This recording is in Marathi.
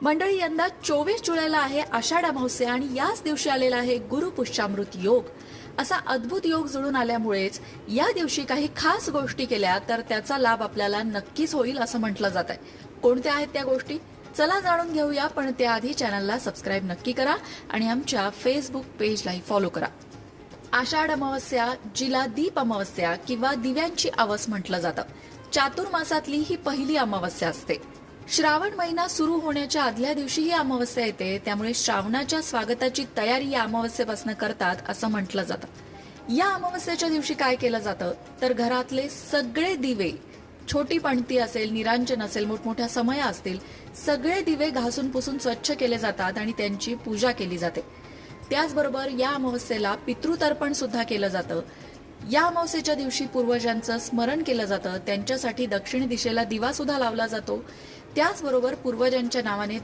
मंडळी, यंदा 24 जुलैला आहे आषाढ अमावस्या आणि याच दिवशी आलेला आहे गुरुपुष्यामृत योग. असा अद्भुत योग जुळून आल्यामुळेच या दिवशी काही खास गोष्टी केल्या तर त्याचा लाभ आपल्याला नक्कीच होईल असं म्हटलं जात आहे. कोणत्या आहेत त्या गोष्टी? चला जाणून घेऊया, पण त्याआधी चॅनलला सबस्क्राईब नक्की करा आणि आमच्या फेसबुक पेजलाही फॉलो करा. आषाढ अमावस्या, जिला दीप अमावस्या किंवा दिव्यांची अवस म्हटलं जातं, चातुर्मासातली ही पहिली अमावस्या असते. श्रावण महिना सुरू होण्याच्या आदल्या दिवशी ही अमावस्या येते, त्यामुळे श्रावणाच्या स्वागताची तयारी या अमावस्येपासून करतात असं म्हटलं जातं. या अमावस्येच्या दिवशी काय केलं जातं तर घरातले सगळे दिवे, छोटी पणती असेल, निरांजन असेल, मोठमोठ्या समया असतील, सगळे दिवे घासून पुसून स्वच्छ केले जातात आणि त्यांची पूजा केली जाते. त्याचबरोबर या अमावस्येला पितृतर्पण सुद्धा केलं जातं. या अमावस्येच्या दिवशी पूर्वजांचं स्मरण केलं जातं, त्यांच्यासाठी दक्षिण दिशेला दिवा सुद्धा लावला जातो. त्याचबरोबर पूर्वजांच्या नावाने